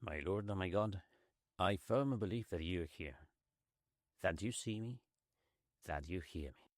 My Lord and my God, I firmly believe that you are here, that you see me, that you hear me.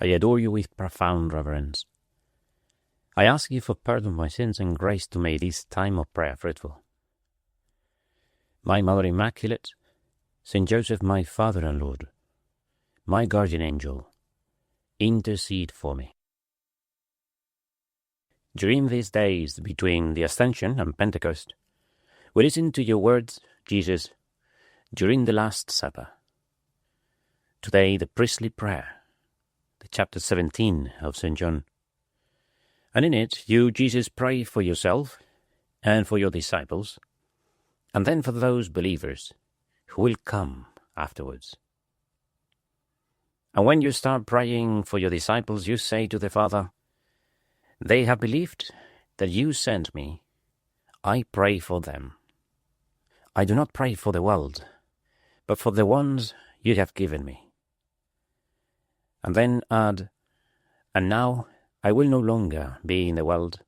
I adore you with profound reverence. I ask you for pardon of my sins and grace to make this time of prayer fruitful. My Mother Immaculate, Saint Joseph, my Father and Lord, my guardian angel, intercede for me. During these days between the Ascension and Pentecost, we listen to your words, Jesus, during the Last Supper. Today, the priestly prayer, the chapter 17 of St. John. And in it, you, Jesus, pray for yourself and for your disciples, and then for those believers who will come afterwards. And when you start praying for your disciples, you say to the Father, "They have believed that you sent me. I pray for them. I do not pray for the world, but for the ones you have given me." And then add, "And now I will no longer be in the world,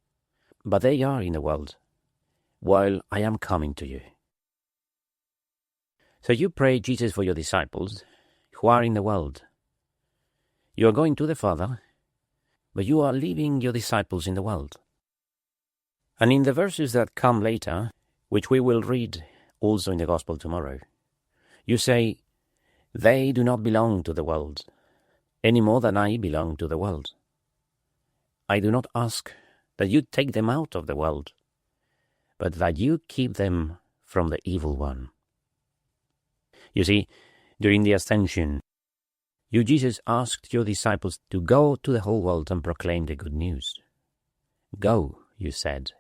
but they are in the world, while I am coming to you." So you pray, Jesus, for your disciples who are in the world. You are going to the Father, but you are leaving your disciples in the world. And in the verses that come later, which we will read also in the Gospel tomorrow, you say, "They do not belong to the world, any more than I belong to the world. I do not ask that you take them out of the world, but that you keep them from the evil one." You see, during the Ascension, you, Jesus, asked your disciples to go to the whole world and proclaim the good news. Go, you said.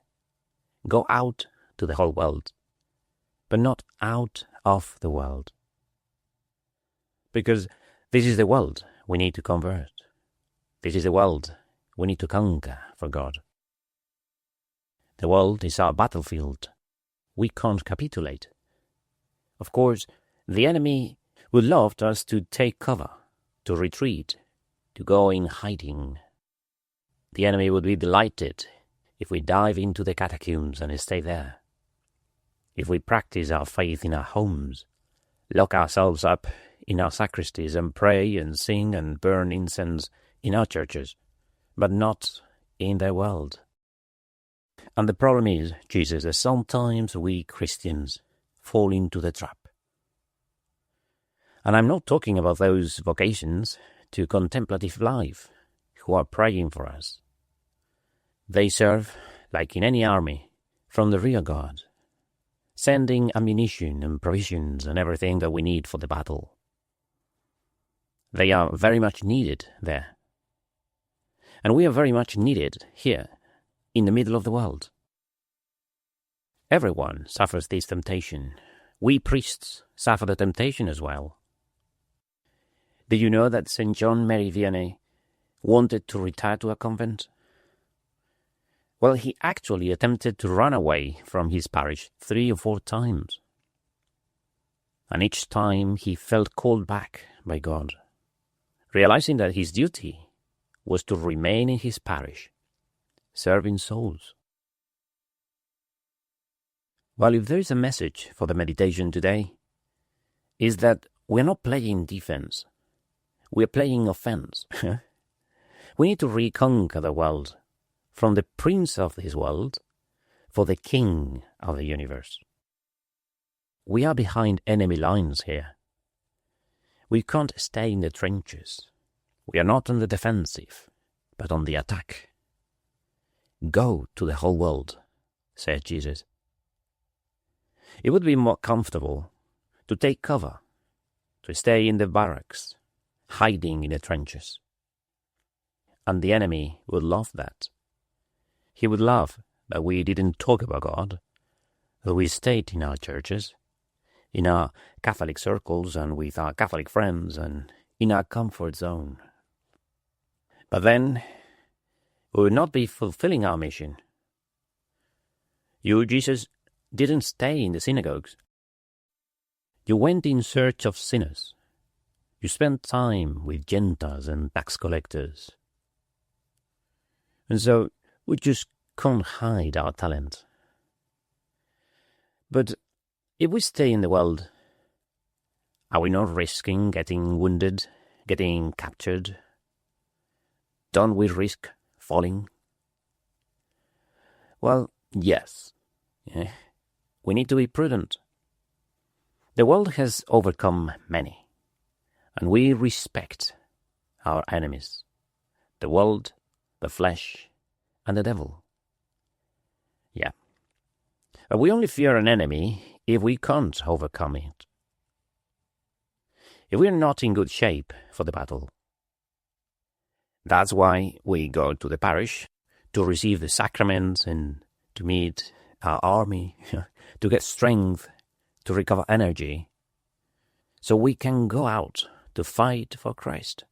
Go out to the whole world, but not out of the world. Because this is the world we need to convert. This is the world we need to conquer for God. The world is our battlefield. We can't capitulate. Of course, the enemy would love us to take cover, to retreat, to go in hiding. The enemy would be delighted if we dive into the catacombs and stay there. If we practice our faith in our homes, lock ourselves up in our sacristies and pray and sing and burn incense in our churches, but not in their world. And the problem is, Jesus, that sometimes we Christians fall into the trap. And I'm not talking about those vocations to contemplative life who are praying for us. They serve, like in any army, from the rear guard, sending ammunition and provisions and everything that we need for the battle. They are very much needed there. And we are very much needed here, in the middle of the world. Everyone suffers this temptation. We priests suffer the temptation as well. Do you know that St. John Mary Vianney wanted to retire to a convent? Well, he actually attempted to run away from his parish 3 or 4 times. And each time he felt called back by God, realizing that his duty was to remain in his parish, serving souls. Well, if there is a message for the meditation today, is that we're not playing defense. We're playing offense. We need to reconquer the world from the prince of this world for the king of the universe. We are behind enemy lines here. We can't stay in the trenches. We are not on the defensive, but on the attack. Go to the whole world, said Jesus. It would be more comfortable to take cover, to stay in the barracks, hiding in the trenches. And the enemy would love that. He would love that we didn't talk about God, that we stayed in our churches, in our Catholic circles and with our Catholic friends and in our comfort zone. But then we would not be fulfilling our mission. You, Jesus, didn't stay in the synagogues. You went in search of sinners. You spent time with Gentiles and tax collectors. And so we just can't hide our talent. But if we stay in the world, are we not risking getting wounded, getting captured? Don't we risk falling? Well, yes. Yeah. We need to be prudent. The world has overcome many, and we respect our enemies, the world, the flesh, and the devil. Yeah. But we only fear an enemy if we can't overcome it. If we're not in good shape for the battle. That's why we go to the parish to receive the sacraments and to meet our army, to get strength, to recover energy, so we can go out to fight for Christ.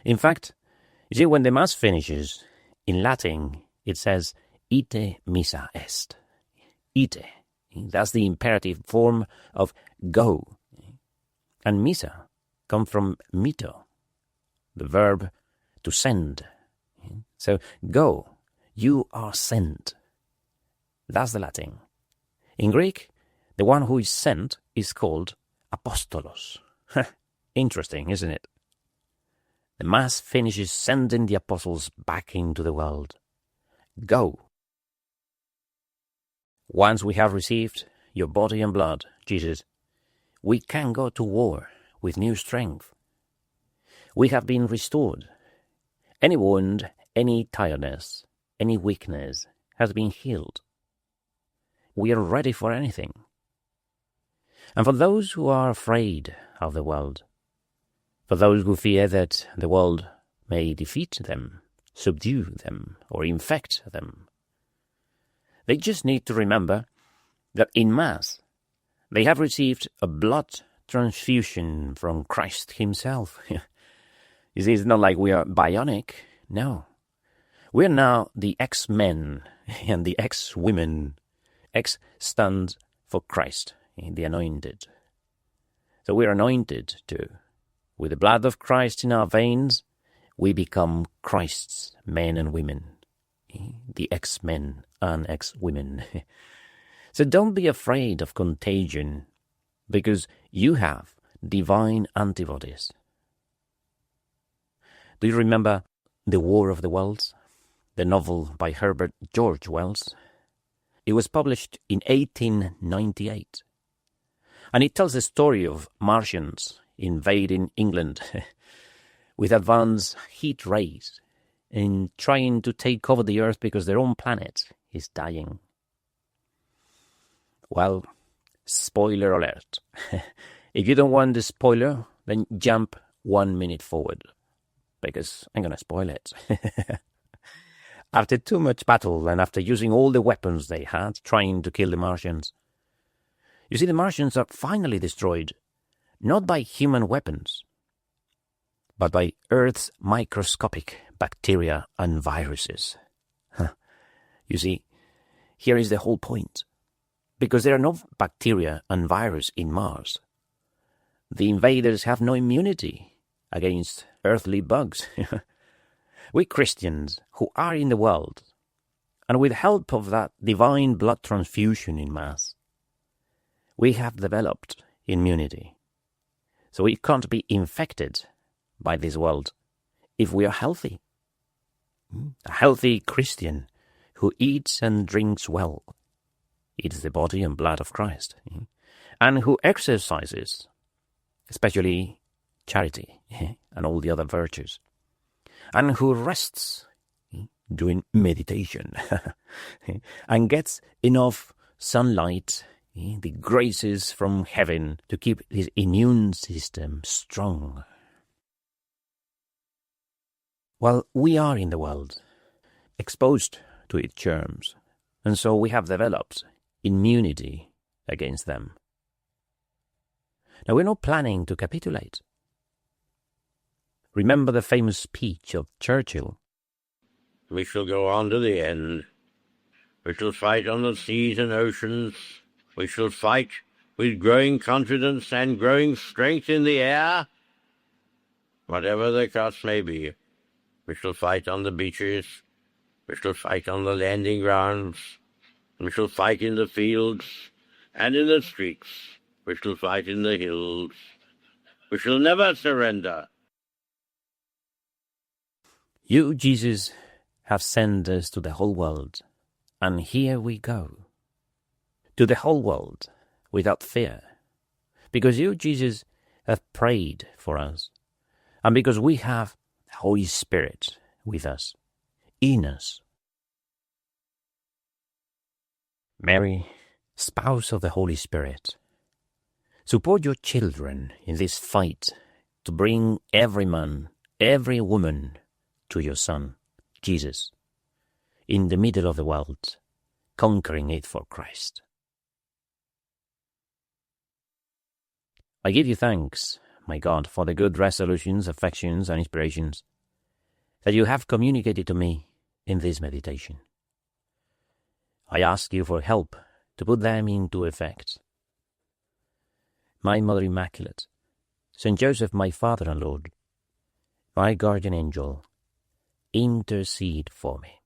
In fact, you see, when the Mass finishes, in Latin, it says, ite missa est. Ite. That's the imperative form of go. And missa comes from mito, the verb to send. So, go. You are sent. That's the Latin. In Greek, the one who is sent is called apostolos. Interesting, isn't it? The Mass finishes sending the apostles back into the world. Go. Once we have received your body and blood, Jesus, we can go to war with new strength. We have been restored. Any wound, any tiredness, any weakness has been healed. We are ready for anything. And for those who are afraid of the world, for those who fear that the world may defeat them, subdue them, or infect them, they just need to remember that in Mass they have received a blood transfusion from Christ himself. You see, it's not like we are bionic. No. We're now the X-men and the X-women. X stands for Christ, the anointed. So we're anointed too. With the blood of Christ in our veins, we become Christ's men and women. The X-men and X-women. So don't be afraid of contagion, because you have divine antibodies. Do you remember The War of the Worlds, the novel by Herbert George Wells? It was published in 1898, and it tells the story of Martians invading England with advanced heat rays and trying to take over the Earth because their own planet is dying. Well, spoiler alert. If you don't want the spoiler, then jump 1 minute forward, because I'm going to spoil it. After too much battle and after using all the weapons they had trying to kill the Martians, you see, the Martians are finally destroyed, not by human weapons, but by Earth's microscopic bacteria and viruses. You see, here is the whole point. Because there are no bacteria and virus in Mars, the invaders have no immunity against earthly bugs. We Christians who are in the world, and with help of that divine blood transfusion in Mass, we have developed immunity. So we can't be infected by this world if we are healthy. A healthy Christian who eats and drinks well, eats the body and blood of Christ, and who exercises, especially charity and all the other virtues, and who rests doing meditation and gets enough sunlight, the graces from heaven to keep his immune system strong. Well, we are in the world, exposed to its germs, and so we have developed immunity against them. Now, we're not planning to capitulate. Remember the famous speech of Churchill? We shall go on to the end. We shall fight on the seas and oceans. We shall fight with growing confidence and growing strength in the air. Whatever the cost may be, we shall fight on the beaches. We shall fight on the landing grounds. We shall fight in the fields. and in the streets. We shall fight in the hills. We shall never surrender. You, Jesus, have sent us to the whole world, and here we go. To the whole world, without fear, because you, Jesus, have prayed for us, and because we have the Holy Spirit with us, in us. Mary, spouse of the Holy Spirit, support your children in this fight to bring every man, every woman to your Son, Jesus, in the middle of the world, conquering it for Christ. I give you thanks, my God, for the good resolutions, affections, and inspirations that you have communicated to me in this meditation. I ask you for help to put them into effect. My Mother Immaculate, Saint Joseph, my Father and Lord, my guardian angel, intercede for me.